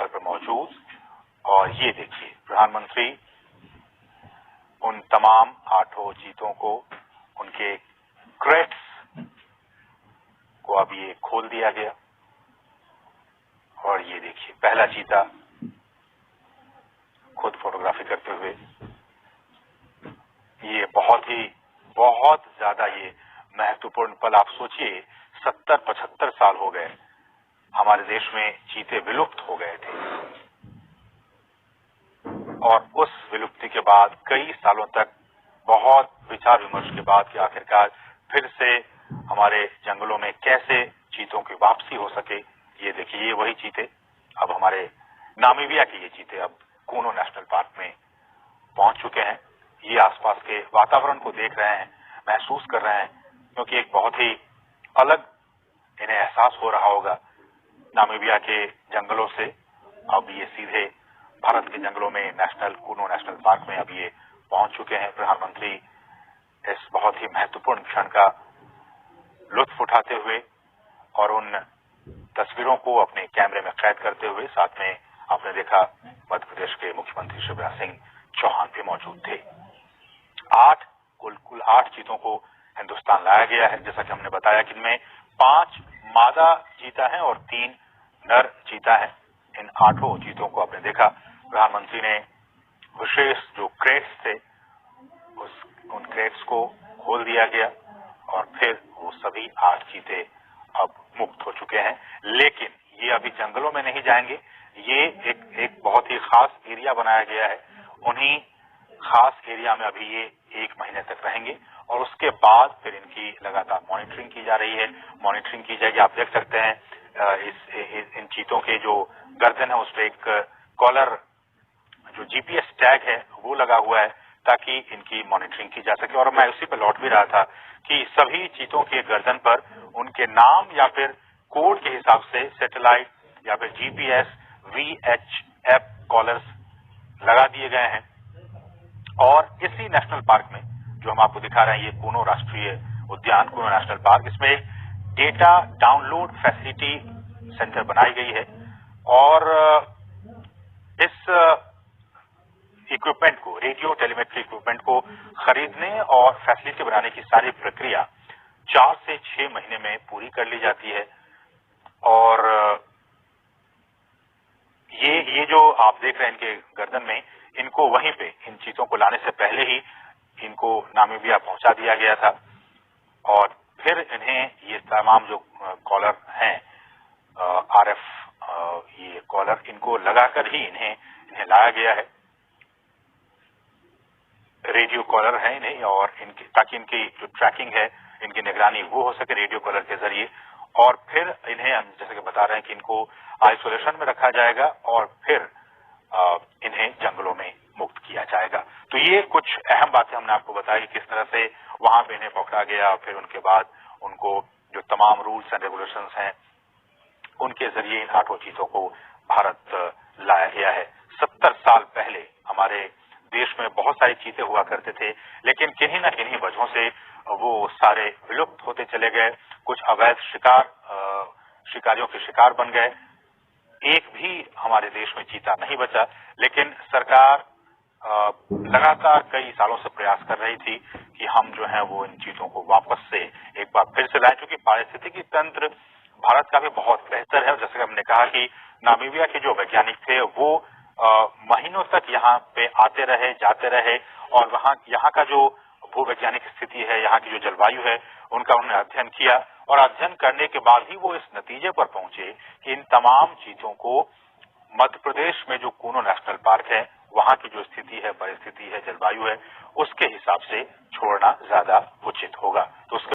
पर मौजूद। और ये देखिए, प्रधानमंत्री उन तमाम 8 चीतों को, उनके क्रेट्स को अब ये खोल दिया गया। और ये देखिए, पहला चीता खुद फोटोग्राफी करते हुए। ये बहुत ज्यादा ये महत्वपूर्ण पल। आप सोचिए, 70-75 साल हो गए, हमारे देश में चीते विलुप्त हो गए थे, और उस विलुप्ति के बाद कई सालों तक बहुत विचार विमर्श के बाद कि आखिरकार फिर से हमारे जंगलों में कैसे चीतों की वापसी हो सके। ये देखिए, ये वही चीते, अब हमारे नामीबिया के ये चीते अब कूनो नेशनल पार्क में पहुंच चुके हैं। ये आसपास के वातावरण को देख रहे हैं, महसूस कर रहे हैं, क्योंकि एक बहुत ही अलग इन्हें एहसास हो रहा होगा नामीबिया के जंगलों से। अब ये सीधे भारत के जंगलों में कूनो नेशनल पार्क में अब ये पहुंच चुके हैं। प्रधानमंत्री इस बहुत ही महत्वपूर्ण क्षण का लुत्फ उठाते हुए और उन तस्वीरों को अपने कैमरे में कैद करते हुए, साथ में आपने देखा मध्य प्रदेश के मुख्यमंत्री शिवराज सिंह चौहान भी मौजूद थे। कुल 8 चीतों को हिंदुस्तान लाया गया है। जैसा कि हमने बताया कि इनमें 5 मादा चीता हैं और 3 नर चीता हैं। इन 8 चीतों को आपने देखा, प्रधानमंत्री ने विशेष जो क्रेट्स थे, उन क्रेट्स को खोल दिया गया और फिर वो सभी 8 चीते अब मुक्त हो चुके हैं। लेकिन ये अभी जंगलों में नहीं जाएंगे, ये एक बहुत ही खास एरिया बनाया गया है। उन्हीं खास एरिया में अभी ये 1 महीने तक रहेंगे और उसके बाद फिर इनकी लगातार मॉनिटरिंग की जा रही है, मॉनिटरिंग की जाएगी। आप देख सकते हैं इन चीतों के जो गर्दन है उस पर एक कॉलर, जो जीपीएस टैग है वो लगा हुआ है, ताकि इनकी मॉनिटरिंग की जा सके। और मैं उसी पर लौट भी रहा था कि सभी चीतों के गर्दन पर उनके नाम या फिर कोड के हिसाब से सैटेलाइट या फिर जीपीएस VHF कॉलर्स लगा दिए गए हैं। और इसी नेशनल पार्क में जो हम आपको दिखा रहे हैं, ये कूनो राष्ट्रीय उद्यान, कूनो नेशनल पार्क, इसमें डेटा डाउनलोड फैसिलिटी सेंटर बनाई गई है। और इस इक्विपमेंट को, रेडियो टेलीमेट्री इक्विपमेंट को खरीदने और फैसिलिटी बनाने की सारी प्रक्रिया 4 से 6 महीने में पूरी कर ली जाती है। और ये जो आप देख रहे हैं इनके गर्दन में, इनको वहीं पे, इन चीजों को लाने से पहले ही इनको नामीबिया पहुंचा दिया गया था। और फिर इन्हें ये तमाम जो कॉलर हैं, RF ये कॉलर, इनको लगाकर ही इन्हें लाया गया है। रेडियो कॉलर है इन्हें, और ताकि इनकी जो ट्रैकिंग है, इनकी निगरानी वो हो सके रेडियो कॉलर के जरिए। और फिर इन्हें हम जैसे कि बता रहे हैं कि इनको आइसोलेशन में रखा जाएगा और फिर इन्हें जंगलों में मुक्त किया जाएगा। तो ये कुछ अहम बातें हमने आपको बताई, किस तरह से वहां पे इन्हें पकड़ा गया, फिर उनके बाद उनको जो तमाम रूल्स एंड रेगुलेशंस हैं उनके जरिए इन 8 चीतों को भारत लाया गया है। 70 साल पहले हमारे देश में बहुत सारे चीते हुआ करते थे, लेकिन किन्हीं न किन्हीं वजहों से वो सारे विलुप्त होते चले गए। कुछ अवैध शिकारियों के शिकार बन गए। एक भी हमारे देश में चीता नहीं बचा। लेकिन सरकार लगातार कई सालों से प्रयास कर रही थी कि हम जो है वो इन चीजों को वापस से एक बार फिर से लाएं, क्योंकि पारिस्थितिकी तंत्र भारत का भी बहुत बेहतर है। जैसे कि हमने कहा कि नामीबिया के जो वैज्ञानिक थे वो महीनों तक यहाँ पे आते रहे, जाते रहे, और यहाँ का जो भूवैज्ञानिक स्थिति है, यहाँ की जो जलवायु है, उनका उन्होंने अध्ययन किया। और अध्ययन करने के बाद ही वो इस नतीजे पर पहुंचे कि इन तमाम चीजों को मध्य प्रदेश में जो कूनो नेशनल पार्क है, वहां की जो स्थिति है, परिस्थिति है, जलवायु है, उसके हिसाब से छोड़ना ज्यादा उचित होगा। तो उसके